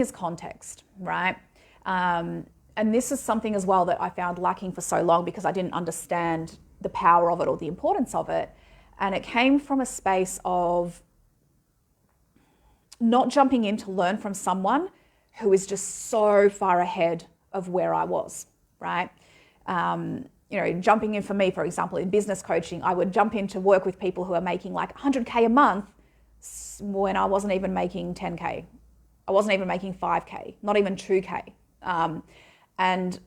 is context, right? And this is something as well that I found lacking for so long because I didn't understand the power of it or the importance of it. And it came from a space of not jumping in to learn from someone who is just so far ahead of where I was, right? Jumping in for me, for example, in business coaching, I would jump in to work with people who are making like 100K a month when I wasn't even making 10K. I wasn't even making 5K, not even 2K. And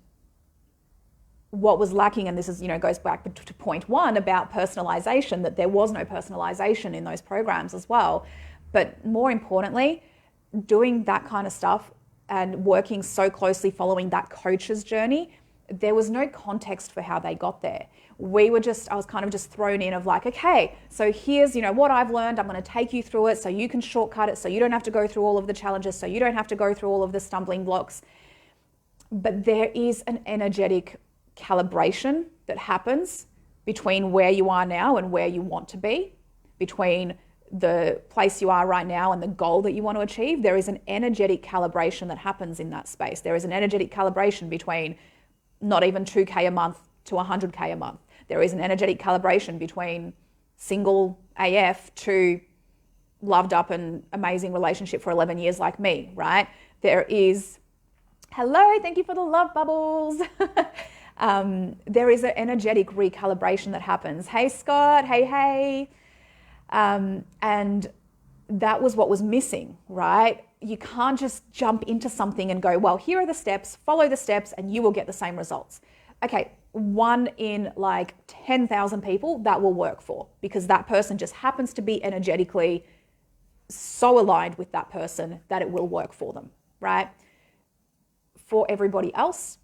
what was lacking, and this is, goes back to point one about personalization, that there was no personalization in those programs as well. But more importantly, doing that kind of stuff and working so closely following that coach's journey, there was no context for how they got there. I was kind of just thrown in of like, okay, so here's, what I've learned. I'm going to take you through it so you can shortcut it, so you don't have to go through all of the challenges, so you don't have to go through all of the stumbling blocks. But there is an energetic calibration that happens between where you are now and where you want to be, between the place you are right now and the goal that you want to achieve. There is an energetic calibration that happens in that space. There is an energetic calibration between not even 2K a month to 100K a month. There is an energetic calibration between single AF to loved up and amazing relationship for 11 years like me, right? There is, hello, thank you for the love bubbles. There is an energetic recalibration that happens. Hey, Scott, hey. And that was what was missing, right? You can't just jump into something and go, well, here are the steps, follow the steps, and you will get the same results. Okay, 1 in like 10,000 people that will work for, because that person just happens to be energetically so aligned with that person that it will work for them, right? For everybody else,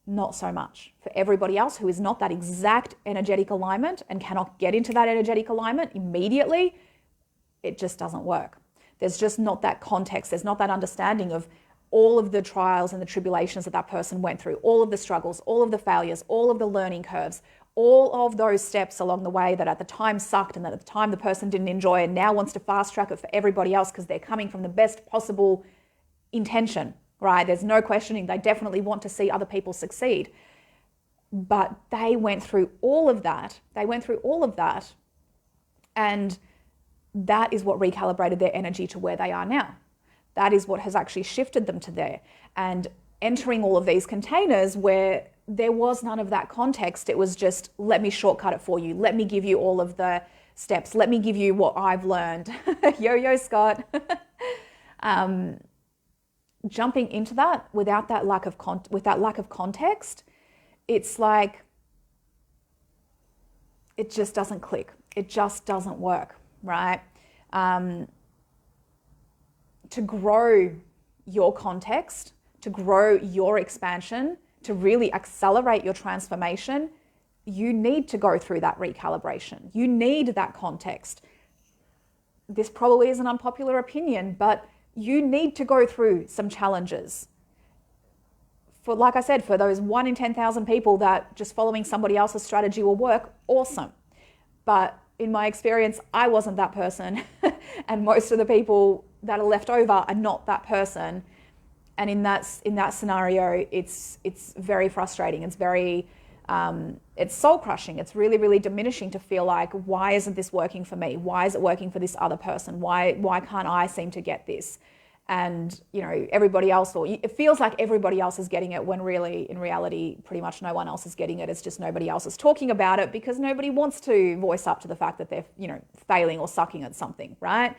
not so much. For everybody else who is not that exact energetic alignment and cannot get into that energetic alignment immediately, it just doesn't work. There's just not that context. There's not that understanding of all of the trials and the tribulations that person went through, all of the struggles, all of the failures, all of the learning curves, all of those steps along the way that at the time sucked and that at the time the person didn't enjoy and now wants to fast track it for everybody else because they're coming from the best possible intention, right? There's no questioning. They definitely want to see other people succeed. But they went through all of that. And that is what recalibrated their energy to where they are now. That is what has actually shifted them to there. And entering all of these containers where there was none of that context, it was just, let me shortcut it for you. Let me give you all of the steps. Let me give you what I've learned. Yo, Scott. Jumping into that without that lack of context, it's like, it just doesn't click. It just doesn't work, right? To grow your context, to grow your expansion, to really accelerate your transformation, you need to go through that recalibration. You need that context. This probably is an unpopular opinion, but you need to go through some challenges. Like I said, for those 1 in 10,000 people that just following somebody else's strategy will work, awesome. But in my experience, I wasn't that person. And most of the people that are left over are not that person. And in that scenario, it's very frustrating. It's very, it's soul crushing. It's really, really diminishing to feel like, why isn't this working for me? Why is it working for this other person? Why can't I seem to get this? And, everybody else, or it feels like everybody else is getting it when really, in reality, pretty much no one else is getting it. It's just nobody else is talking about it because nobody wants to voice up to the fact that they're, failing or sucking at something, right?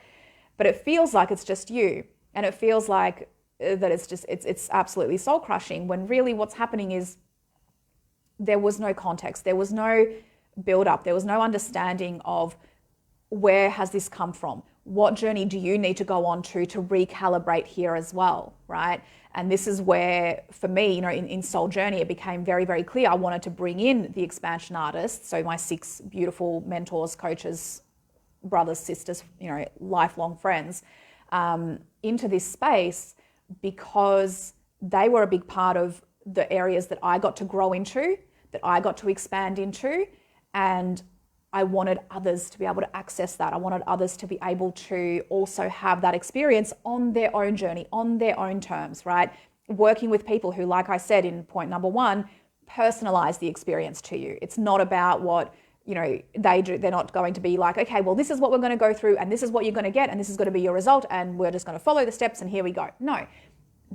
But it feels like it's just you. And it feels like that it's absolutely soul crushing when really what's happening is there was no context. There was no build up. There was no understanding of where has this come from? What journey do you need to go on to recalibrate here as well, right? And this is where, for me, in Soul Journey, it became very, very clear. I wanted to bring in the expansion artists, so my 6 beautiful mentors, coaches, brothers, sisters, lifelong friends, into this space because they were a big part of the areas that I got to grow into, that I got to expand into, and I wanted others to be able to access that. I wanted others to be able to also have that experience on their own journey, on their own terms, right? Working with people who, like I said in point number one, personalize the experience to you. It's not about what, they do. They're not going to be like, okay, well, this is what we're going to go through and this is what you're going to get and this is going to be your result and we're just going to follow the steps and here we go. No.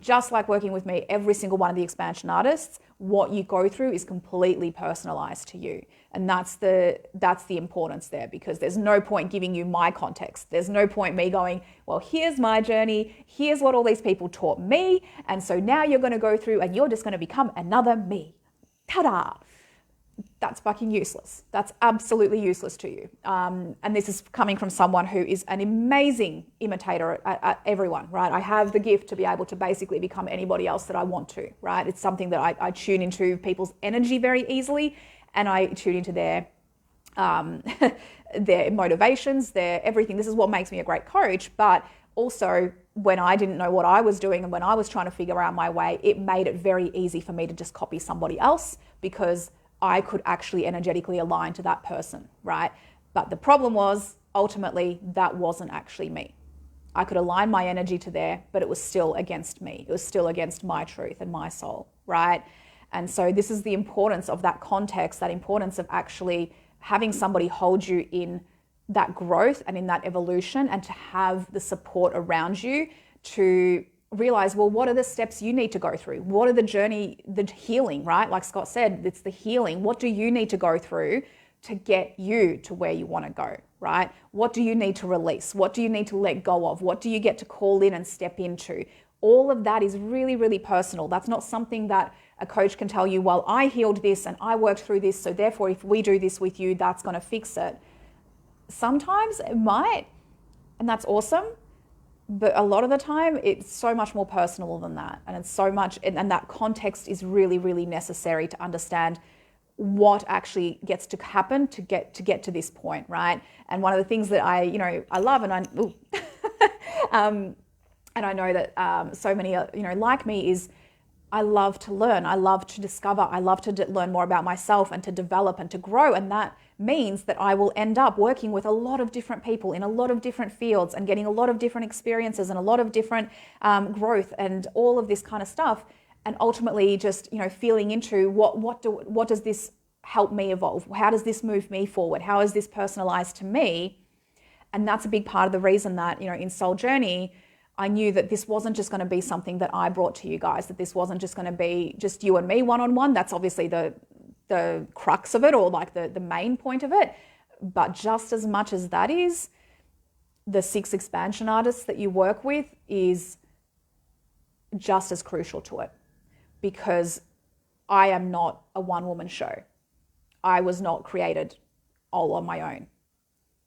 Just like working with me, every single one of the expansion artists, what you go through is completely personalized to you. And that's the importance there, because there's no point giving you my context. There's no point me going, well, here's my journey. Here's what all these people taught me. And so now you're going to go through and you're just going to become another me. Ta-da! That's fucking useless. That's absolutely useless to you. And this is coming from someone who is an amazing imitator at everyone, right? I have the gift to be able to basically become anybody else that I want to, right? It's something that I tune into people's energy very easily, and I tune into their their motivations, their everything. This is what makes me a great coach. But also, when I didn't know what I was doing and when I was trying to figure out my way, it made it very easy for me to just copy somebody else, because I could actually energetically align to that person, right? But the problem was, ultimately, that wasn't actually me. I could align my energy to there, but it was still against me. It was still against my truth and my soul, right? And so this is the importance of that context, that importance of actually having somebody hold you in that growth and in that evolution, and to have the support around you to realize, well, what are the steps you need to go through? What are the journey, the healing, right? Like Scott said, it's the healing. What do you need to go through to get you to where you want to go, right? What do you need to release? What do you need to let go of? What do you get to call in and step into? All of that is really, really personal. That's not something that a coach can tell you, well, I healed this and I worked through this, so therefore if we do this with you, that's going to fix it. Sometimes it might, and that's awesome. But a lot of the time, it's so much more personal than that. And it's so much, and that context is really, really necessary to understand what actually gets to happen to get to this point, right? And one of the things that I love, and and I know that so many, like me, is I love to learn. I love to discover. I love to learn more about myself and to develop and to grow. And that means that I will end up working with a lot of different people in a lot of different fields and getting a lot of different experiences and a lot of different growth and all of this kind of stuff. And ultimately just, feeling into what does this help me evolve? How does this move me forward? How is this personalized to me? And that's a big part of the reason that, in Soul Journey, I knew that this wasn't just going to be something that I brought to you guys, that this wasn't just going to be just you and me one-on-one. That's obviously the crux of it, or like the main point of it. But just as much as that is, the 6 expansion artists that you work with is just as crucial to it, because I am not a one-woman show. I was not created all on my own.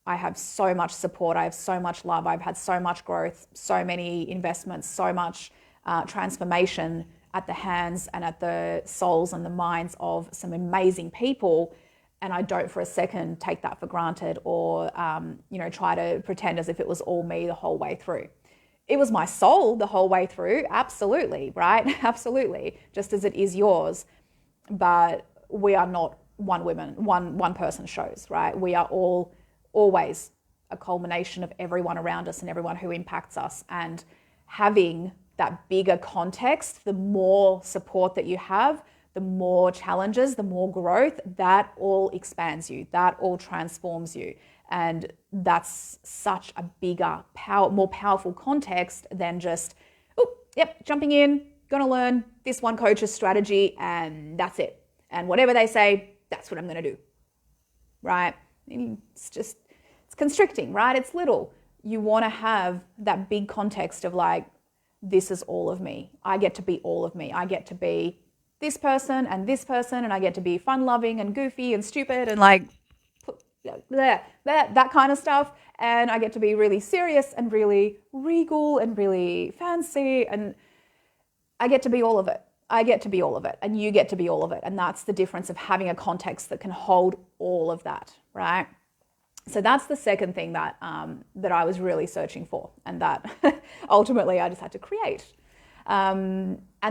I have so much support. I have so much love. I've had so much growth, so many investments, so much transformation at the hands and at the souls and the minds of some amazing people. And I don't for a second take that for granted or, try to pretend as if it was all me the whole way through. It was my soul the whole way through. Absolutely, right? Absolutely. Just as it is yours. But we are not one person shows, right? We are all always a culmination of everyone around us and everyone who impacts us. And having that bigger context, the more support that you have, the more challenges, the more growth, that all expands you, that all transforms you. And that's such a bigger, more powerful context than just, jumping in, gonna learn this one coach's strategy and that's it. And whatever they say, that's what I'm gonna do, right? It's constricting, right? It's little. You wanna have that big context of like, this is all of me. I get to be all of me. I get to be this person, and I get to be fun-loving and goofy and stupid and like that kind of stuff. And I get to be really serious and really regal and really fancy, and I get to be all of it. I get to be all of it, and you get to be all of it. And that's the difference of having a context that can hold all of that, right? So that's the second thing that that I was really searching for, and that ultimately I just had to create. And the